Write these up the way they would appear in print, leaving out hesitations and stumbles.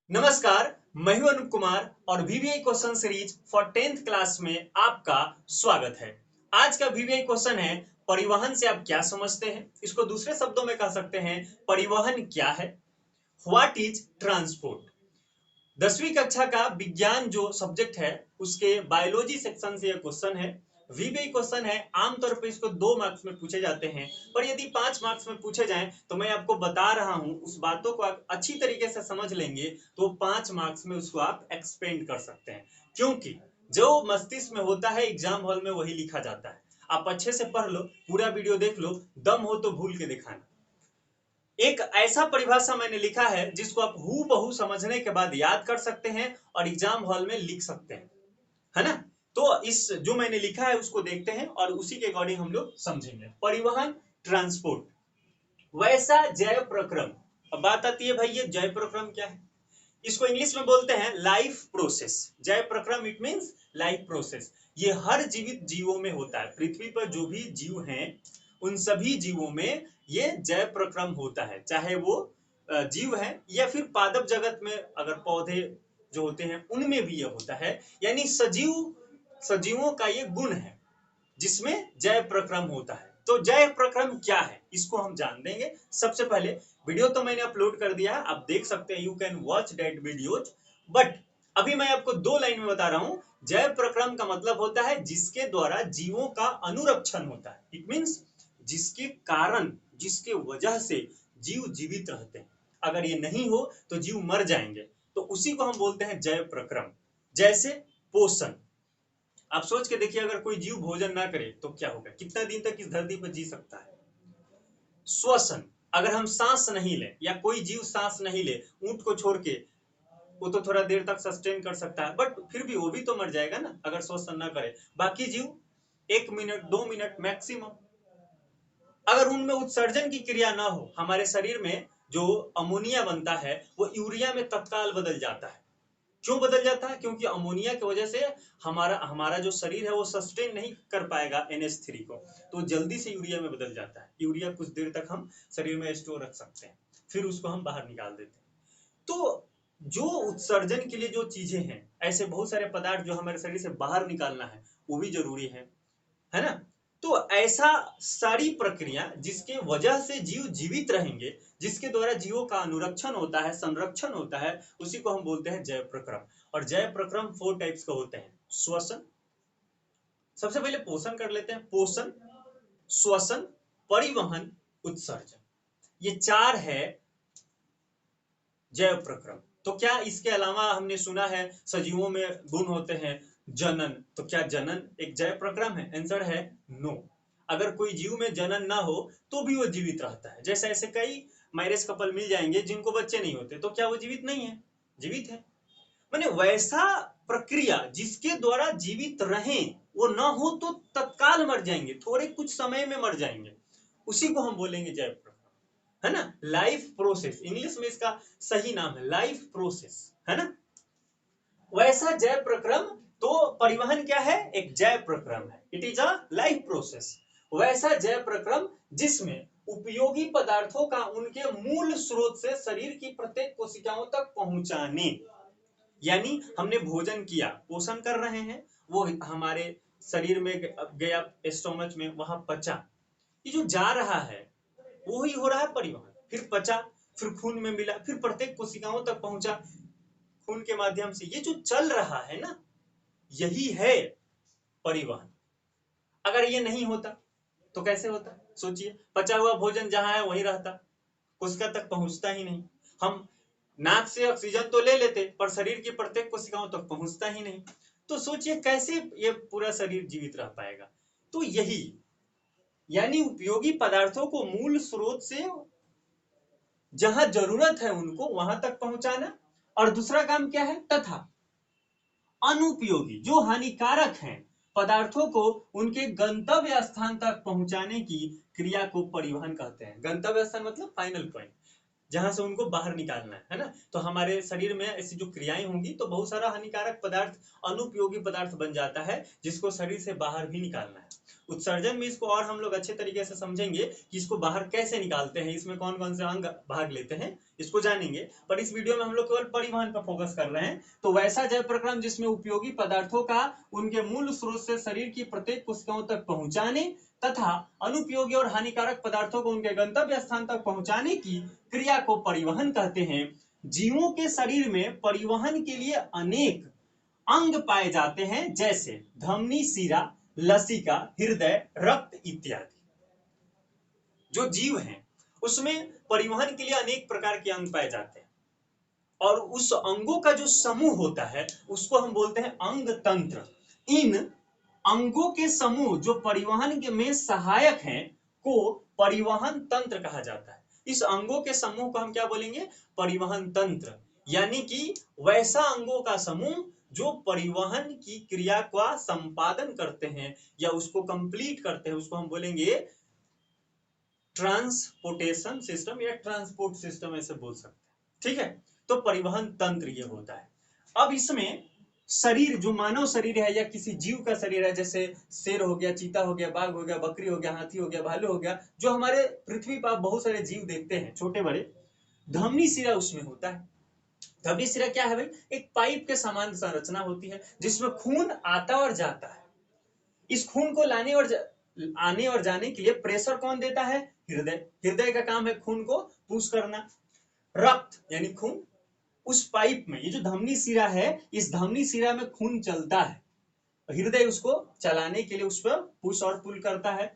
नमस्कार, मैं हूं अनूप कुमार और VVI question series for 10th class में आपका स्वागत है। आज का वीवीआई क्वेश्चन है, परिवहन से आप क्या समझते हैं। इसको दूसरे शब्दों में कह सकते हैं, परिवहन क्या है। What is transport. 10वीं कक्षा का विज्ञान जो सब्जेक्ट है उसके बायोलॉजी सेक्शन से यह क्वेश्चन है। वीवीआई क्वेश्चन है, आमतौर पर इसको 2 मार्क्स में पूछे जाते हैं, पर यदि 5 मार्क्स में पूछे जाएं तो मैं आपको बता रहा हूं, उस बातों को आप अच्छी तरीके से समझ लेंगे तो 5 मार्क्स में उसको आप एक्सपेंड कर सकते हैं, क्योंकि जो मस्तिष्क में होता है एग्जाम हॉल में वही लिखा जाता है। आप अच्छे से पढ़ लो, पूरा वीडियो देख लो, दम हो तो भूल के दिखाना। एक ऐसा परिभाषा मैंने लिखा है जिसको आप हूबहू समझने के बाद याद कर सकते हैं और एग्जाम हॉल में लिख सकते हैं, है ना। तो इस जो मैंने लिखा है उसको देखते हैं और उसी के अकॉर्डिंग हम लोग समझेंगे। परिवहन, ट्रांसपोर्ट, वैसा जैव प्रक्रम। अब बात आती है भाई, ये जैव प्रक्रम क्या है। इसको इंग्लिश में बोलते हैं लाइफ प्रोसेस। जैव प्रक्रम इट मींस लाइफ प्रोसेस। ये हर जीवित जीवों में होता है। पृथ्वी पर जो भी जीव हैं उन सभी जीवों में ये जैव प्रक्रम होता है, चाहे वो जीव है या फिर पादप जगत में अगर पौधे जो होते हैं उनमें भी ये होता है। यानी सजीवों का ये गुण है जिसमें जैव प्रक्रम होता है। तो जैव प्रक्रम क्या है इसको हम जान देंगे। सबसे पहले वीडियो तो मैंने अपलोड कर दिया है, आप देख सकते हैं, you can watch that videos. But अभी मैं आपको 2 लाइन में बता रहा हूं। जैव प्रक्रम का मतलब होता है जिसके द्वारा जीवों का अनुरक्षण होता है। इट मींस जिसके कारण, जिसके वजह से जीव जीवित रहते हैं। अगर ये नहीं हो तो जीव मर जाएंगे, तो उसी को हम बोलते हैं जैव प्रक्रम। जैसे पोषण, आप सोच के देखिए, अगर कोई जीव भोजन ना करे तो क्या होगा, कितना दिन तक इस धरती पर जी सकता है। श्वसन, अगर हम सांस नहीं ले या कोई जीव सांस नहीं ले, ऊंट को छोड़ के, वो तो थोड़ा देर तक सस्टेन कर सकता है, बट फिर भी वो भी तो मर जाएगा ना अगर श्वसन ना करे। बाकी जीव 1 मिनट 2 मिनट मैक्सिमम। अगर उनमें उत्सर्जन की क्रिया ना हो, हमारे शरीर में जो अमोनिया बनता है वो यूरिया में तत्काल बदल जाता है। क्यों बदल जाता है? क्योंकि अमोनिया की वजह से हमारा जो शरीर है वो सस्टेन नहीं कर पाएगा NH3 को, तो जल्दी से यूरिया में बदल जाता है। यूरिया कुछ देर तक हम शरीर में स्टोर रख सकते हैं, फिर उसको हम बाहर निकाल देते हैं। तो जो उत्सर्जन के लिए जो चीजें हैं, ऐसे बहुत सारे पदार्थ जो हमारे शरीर से बाहर निकालना है वो भी जरूरी है ना। तो ऐसा सारी प्रक्रिया जिसके वजह से जीव जीवित रहेंगे, जिसके द्वारा जीवों का अनुरक्षण होता है, संरक्षण होता है, उसी को हम बोलते हैं जैव प्रक्रम। और जैव प्रक्रम 4 टाइप्स का होते हैं। श्वसन, सबसे पहले पोषण कर लेते हैं। पोषण, श्वसन, परिवहन, उत्सर्जन, ये 4 है जैव प्रक्रम। तो क्या इसके अलावा हमने सुना है सजीवों में गुण होते हैं जनन, तो क्या जनन एक जैव प्रक्रम है? आंसर है नो। अगर कोई जीव में जनन ना हो तो भी वो जीवित रहता है। जैसे ऐसे कई मैरिज कपल मिल जाएंगे जिनको बच्चे नहीं होते, तो क्या वो जीवित नहीं है? जीवित है। माने वैसा प्रक्रिया जिसके द्वारा जीवित रहें, वो ना हो तो तत्काल मर जाएंगे, थोड़े कुछ समय में मर जाएंगे, उसी को हम बोलेंगे जैव प्रक्रम, है ना। लाइफ प्रोसेस, इंग्लिश में इसका सही नाम है लाइफ प्रोसेस, है ना। वैसा जैव प्रक्रम, तो परिवहन क्या है? एक जैव प्रक्रम है, it is a life process. वैसा जैव प्रक्रम जिसमें उपयोगी पदार्थों का उनके मूल स्रोत से शरीर की प्रत्येक कोशिकाओं तक पहुंचाने। यानी हमने भोजन किया, पोषण कर रहे हैं, वो हमारे शरीर में गया, स्टोमच में, वहां पचा, ये जो जा रहा है वो ही हो रहा है परिवहन। फिर पचा, फिर खून में मिला, फिर प्रत्येक कोशिकाओं तक पहुंचा खून के माध्यम से। ये जो चल रहा है ना, यही है परिवहन। अगर ये नहीं होता तो कैसे होता? सोचिए, पचा हुआ भोजन जहां है वहीं रहता, कोशिका तक पहुंचता ही नहीं। हम नाक से ऑक्सीजन तो ले लेते पर शरीर की प्रत्येक कोशिकाओं तक पहुंचता ही नहीं। तो सोचिए कैसे ये पूरा शरीर जीवित रह पाएगा। तो यही, यानी उपयोगी पदार्थों को मूल स्रोत से जहां जरूरत है उनको वहां तक पहुंचाना। और दूसरा काम क्या है? तथा अनुपयोगी, जो हानिकारक हैं पदार्थों को उनके गंतव्य स्थान तक पहुंचाने की क्रिया को परिवहन कहते हैं। गंतव्य स्थान मतलब फाइनल पॉइंट, जहां से उनको बाहर निकालना है ना। तो हमारे शरीर में ऐसी जो क्रियाएं होंगी तो बहुत सारा हानिकारक पदार्थ, अनुपयोगी पदार्थ बन जाता है जिसको शरीर से बाहर भी निकालना है। उत्सर्जन में इसको और हम लोग अच्छे तरीके से समझेंगे कि इसको बाहर कैसे निकालते हैं, इसमें कौन कौन से अंग भाग लेते हैं, इसको जानेंगे, पर इस वीडियो में हम लोग केवल परिवहन पर फोकस कर रहे हैं। तो वैसा जैव प्रक्रम जिसमें उपयोगी पदार्थों का उनके मूल स्रोत से शरीर की प्रत्येक कोशिकाओं तक पहुंचाने तथा अनुपयोगी और हानिकारक पदार्थों को उनके गंतव्य स्थान तक पहुंचाने की क्रिया को परिवहन कहते हैं। जीवों के शरीर में परिवहन के लिए अनेक अंग पाए जाते हैं, जैसे धमनी, शिरा, लसिका, हृदय, रक्त इत्यादि। जो जीव हैं उसमें परिवहन के लिए अनेक प्रकार के अंग पाए जाते हैं, और उस अंगों का जो समूह होता है उसको हम बोलते हैं अंग तंत्र। इन अंगों के समूह जो परिवहन के में सहायक हैं को परिवहन तंत्र कहा जाता है। इस अंगों के समूह को हम क्या बोलेंगे? परिवहन तंत्र। यानी कि वैसा अंगों का समूह जो परिवहन की क्रिया का संपादन करते हैं या उसको कंप्लीट करते हैं, उसको हम बोलेंगे ट्रांसपोर्टेशन सिस्टम या ट्रांसपोर्ट सिस्टम, ऐसे बोल सकते हैं। ठीक है, तो परिवहन तंत्र ये होता है। अब इसमें शरीर, जो मानव शरीर है या किसी जीव का शरीर है, जैसे शेर हो गया, चीता हो गया, बाघ हो गया, बकरी हो गया, हाथी हो गया, भालू हो गया, जो हमारे पृथ्वी पर बहुत सारे जीव देखते हैं छोटे बड़े, धमनी शिरा उसमें होता है। धमनी शिरा क्या है भाई? एक पाइप के समान संरचना होती है जिसमें खून आता और जाता है। इस खून को आने और जाने के लिए प्रेशर कौन देता है? हृदय। हृदय का काम है खून को पुश करना। रक्त यानी खून उस पाइप में, ये जो धमनी शिरा है, इस धमनी शिरा में खून चलता है, हृदय उसको चलाने के लिए उस पर पुश और पुल करता है।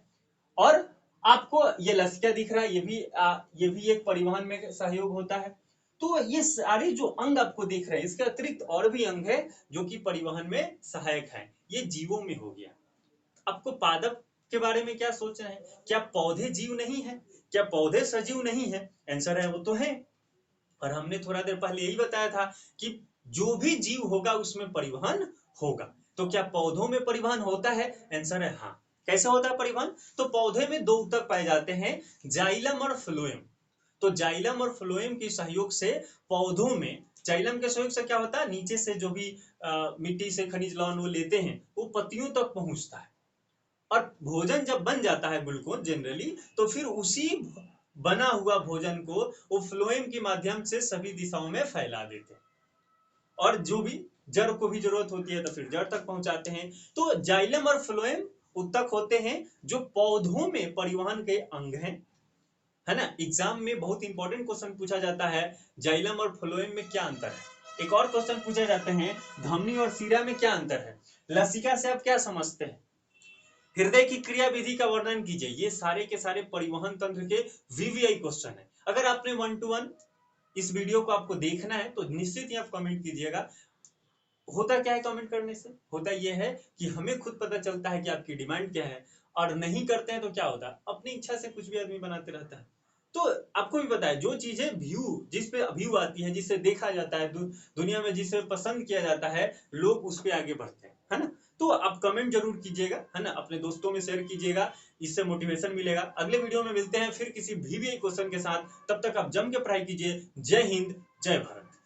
और आपको ये लसिका दिख रहा है, ये भी एक परिवहन में सहयोग होता है। तो ये सारे जो अंग आपको दिख रहे हैं, इसके अतिरिक्त और भी अंग है जो कि परिवहन में सहायक है। ये जीवों में हो गया। आपको पादप के बारे में क्या सोचना है? क्या पौधे जीव नहीं है? क्या पौधे सजीव नहीं है? आंसर है वो तो है। और हमने थोड़ा देर पहले यही बताया था कि जो भी जीव होगा उसमें परिवहन होगा। तो क्या पौधों में परिवहन होता है? आंसर है हाँ। कैसे होता है परिवहन? तो पौधे में दो ऊतक पाए जाते हैं, जाइलम और फ्लोएम। तो जाइलम और फ्लोएम के सहयोग से पौधों में, जाइलम के सहयोग से क्या होता है, नीचे से जो भी मिट्टी से खनिज लवण वो लेते हैं वो पत्तियों तक पहुंचता है, और भोजन जब बन जाता है ग्लूकोज जनरली, तो फिर उसी बना हुआ भोजन को वो फ्लोएम के माध्यम से सभी दिशाओं में फैला देते हैं, और जो भी जड़ को भी जरूरत होती है तो फिर जड़ तक पहुंचाते हैं। तो जाइलम और फ्लोएम उत्तक होते हैं जो पौधों में परिवहन के अंग हैं, है ना। एग्जाम में बहुत इंपॉर्टेंट क्वेश्चन पूछा जाता है, जाइलम और फ्लोएम में क्या अंतर है। एक और क्वेश्चन पूछे जाते हैं, धमनी और शिरा में क्या अंतर है। लसिका से आप क्या समझते हैं? हृदय की क्रिया विधि का वर्णन कीजिए। ये सारे के सारे परिवहन तंत्र के वीवीआई क्वेश्चन है। अगर आपने 1 to 1 इस वीडियो को आपको देखना है तो निश्चित ही आप कमेंट कीजिएगा। होता क्या है कमेंट करने से? होता यह है कि हमें खुद पता चलता है कि आपकी डिमांड क्या है, और नहीं करते हैं तो क्या होता है, अपनी इच्छा से कुछ भी आदमी बनाते रहता है। तो आपको भी पता है, जो चीजें व्यू, जिस पे व्यू आती है, जिसे देखा जाता है दुनिया में, जिसे पसंद किया जाता है, लोग उस पे आगे बढ़ते हैं, है ना। तो आप कमेंट जरूर कीजिएगा, है ना, अपने दोस्तों में शेयर कीजिएगा, इससे मोटिवेशन मिलेगा। अगले वीडियो में मिलते हैं फिर किसी वीवीआई क्वेश्चन के साथ। तब तक आप जम के पढ़ाई कीजिए। जय हिंद, जय भारत।